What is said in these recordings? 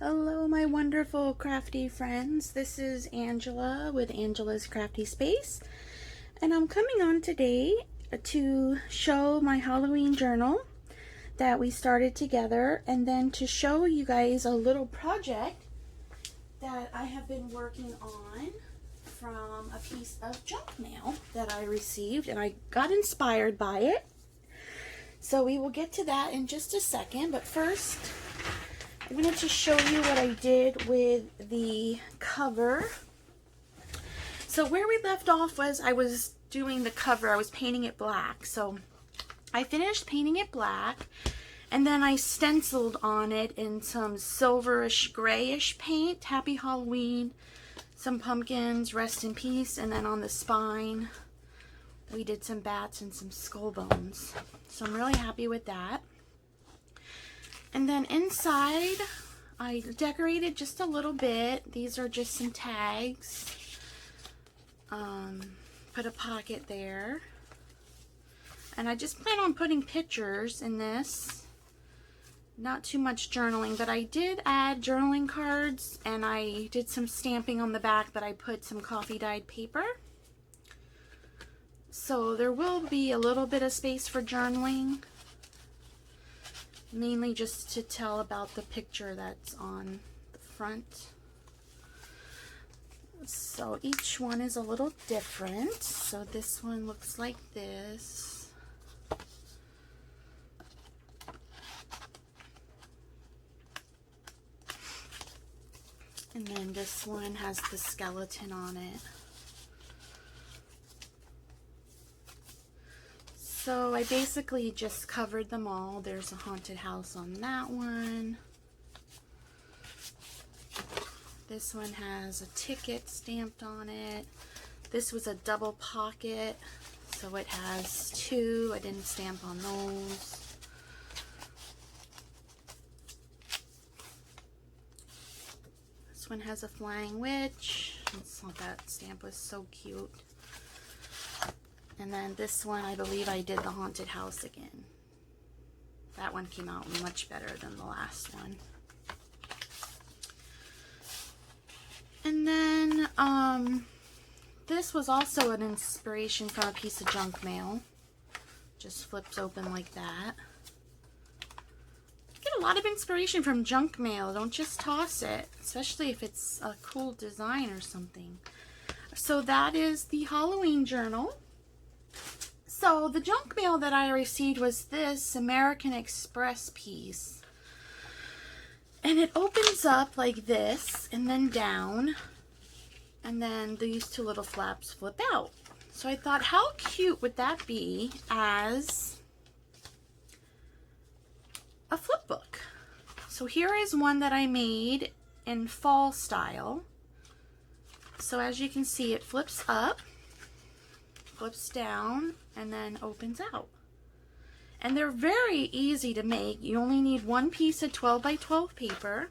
Hello, my wonderful crafty friends. This is Angela with Angela's Crafty Space, and I'm coming on today to show my Halloween journal that we started together, and then to show you guys a little project that I have been working on from a piece of junk mail that I received, and I got inspired by it. So we will get to that in just a second, but first I'm going to just show you what I did with the cover. So where we left off was I was doing the cover. I was painting it black. So I finished painting it black, and then I stenciled on it in some silverish grayish paint, Happy Halloween, some pumpkins, rest in peace, and then on the spine we did some bats and some skull bones. So I'm really happy with that. And then inside, I decorated just a little bit. These are just some tags. Put a pocket there. And I just plan on putting pictures in this. Not too much journaling, but I did add journaling cards, and I did some stamping on the back, but I put some coffee dyed paper. So there will be a little bit of space for journaling. Mainly just to tell about the picture that's on the front. So each one is a little different. So this one looks like this. And then this one has the skeleton on it. So I basically just covered them all. There's a haunted house on that one. This one has a ticket stamped on it. This was a double pocket, so it has two. I didn't stamp on those. This one has a flying witch. I thought that stamp was so cute. And then this one, I believe I did the haunted house again. That one came out much better than the last one. And then, this was also an inspiration from a piece of junk mail. Just flips open like that. You get a lot of inspiration from junk mail. Don't just toss it, especially if it's a cool design or something. So that is the Halloween journal. So the junk mail that I received was this American Express piece. And it opens up like this and then down. And then these two little flaps flip out. So I thought, how cute would that be as a flip book? So here is one that I made in fall style. So as you can see, it flips up, flips down, and then opens out. And they're very easy to make. You only need one piece of 12 by 12 paper.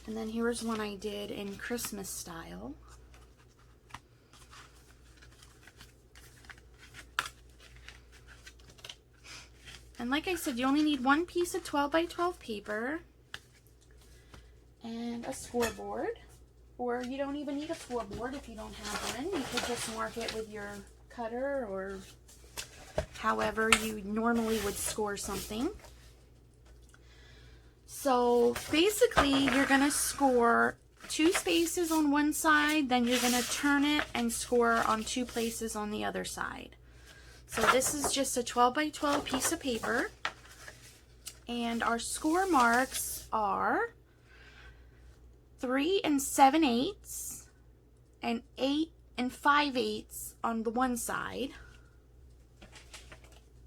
And then here's one I did in Christmas style. And like I said, you only need one piece of 12 by 12 paper and a scoreboard. Or you don't even need a scoreboard if you don't have one. You could just mark it with your cutter or however you normally would score something. So basically you're going to score 2 spaces on one side, then you're going to turn it and score on 2 places on the other side. So this is just a 12 by 12 piece of paper, and our score marks are 3 7/8 and 8 5/8 on the one side.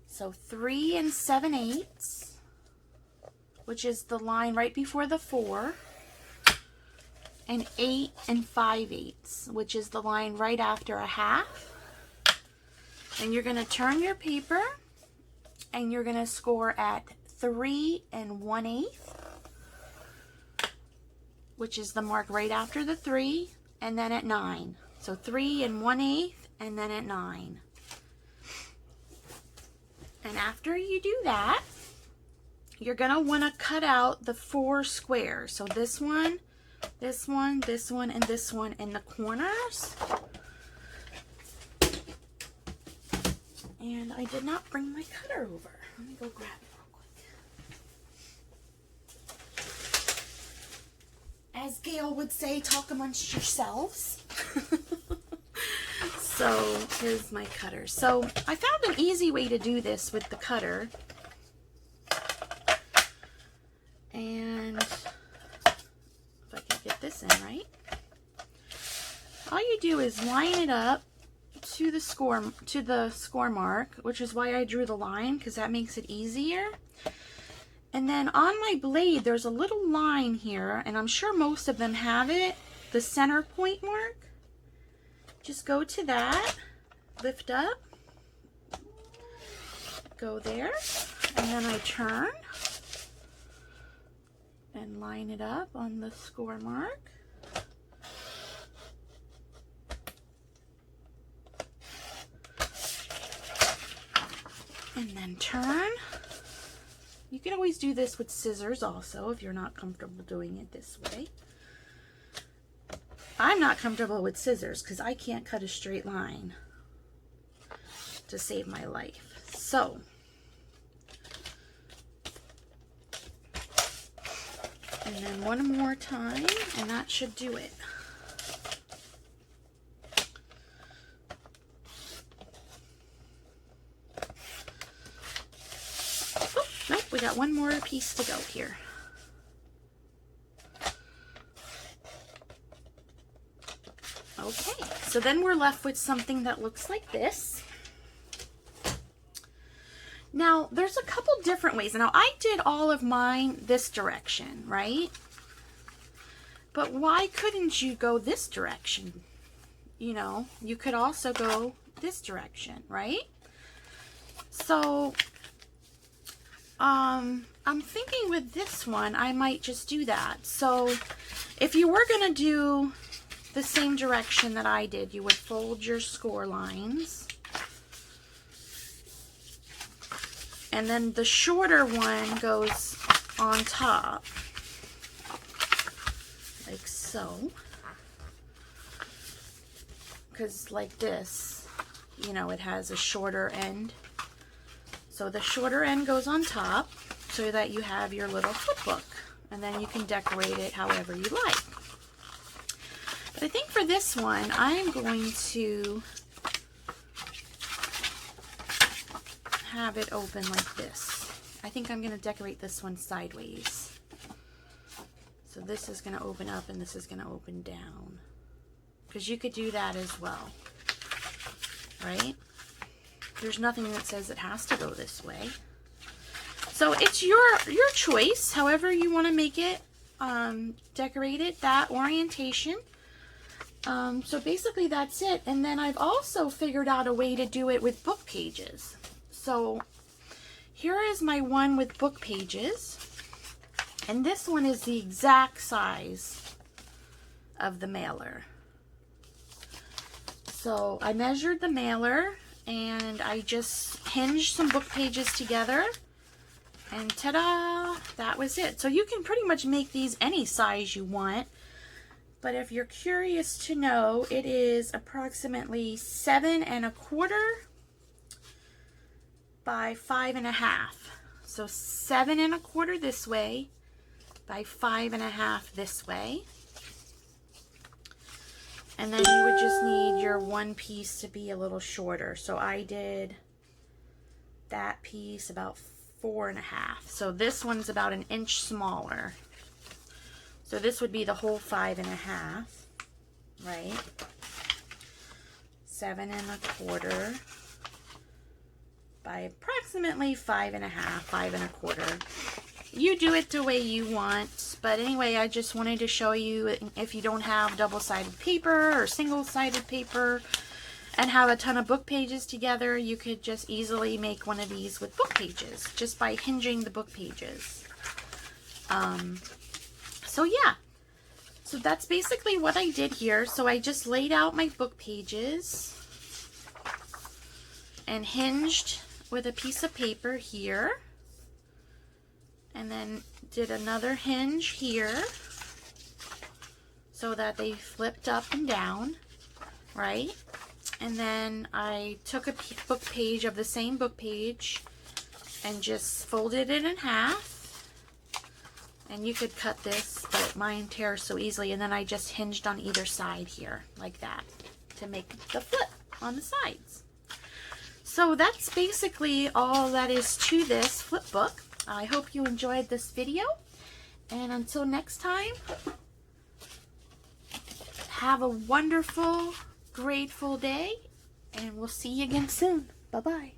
So 3 7/8, which is the line right before the 4, and 8 5/8, which is the line right after a half. And you're going to turn your paper, and you're going to score at 3 1/8, which is the mark right after the 3, and then at 9. So 3 1/8, and then at 9. And after you do that, you're gonna wanna cut out the 4 squares. So this one, this one, this one, and this one in the corners. And I did not bring my cutter over. Let me go grab it real quick. As Gail would say, talk amongst yourselves. So here's my cutter. So I found an easy way to do this with the cutter. And if I can get this in right, all you do is line it up to the score mark, which is why I drew the line, because that makes it easier. And then on my blade, there's a little line here, and I'm sure most of them have it, the center point mark. Just go to that, lift up, go there, and then I turn and line it up on the score mark. And then turn. You can always do this with scissors also if you're not comfortable doing it this way. I'm not comfortable with scissors because I can't cut a straight line to save my life. So, and then one more time, and that should do it. Oh, nope, we got one more piece to go here. Okay, so then we're left with something that looks like this. Now, there's a couple different ways. Now, I did all of mine this direction, right? But why couldn't you go this direction? You know, you could also go this direction, right? So, I'm thinking with this one, I might just do that. So, if you were going to do the same direction that I did, you would fold your score lines, and then the shorter one goes on top like so, because like this, you know, it has a shorter end, so the shorter end goes on top so that you have your little flip book, and then you can decorate it however you like. But I think for this one, I'm going to have it open like this. I think I'm going to decorate this one sideways. So this is going to open up and this is going to open down. Because you could do that as well, right? There's nothing that says it has to go this way. So it's your choice, however you want to make it, decorate it, that orientation. So basically that's it. And then I've also figured out a way to do it with book pages. So here is my one with book pages. And this one is the exact size of the mailer. So I measured the mailer and I just hinged some book pages together. And ta-da! That was it. So you can pretty much make these any size you want. But if you're curious to know, it is approximately 7 1/4 by 5 1/2. So 7 1/4 this way by 5 1/2 this way. And then you would just need your one piece to be a little shorter. So I did that piece about 4 1/2. So this one's about an inch smaller. So this would be the whole 5 1/2, right? 7 1/4 by approximately 5 1/2, 5 1/4. You do it the way you want, but anyway, I just wanted to show you, if you don't have double-sided paper or single-sided paper and have a ton of book pages together, you could just easily make one of these with book pages just by hinging the book pages. So yeah, so that's basically what I did here. So I just laid out my book pages and hinged with a piece of paper here. and then did another hinge here so that they flipped up and down, right? And then I took a book page of the same book page and just folded it in half. And you could cut this, but mine tears so easily. And then I just hinged on either side here, like that, to make the flip on the sides. So that's basically all that is to this flip book. I hope you enjoyed this video. And until next time, have a wonderful, grateful day. And we'll see you again soon. Bye-bye.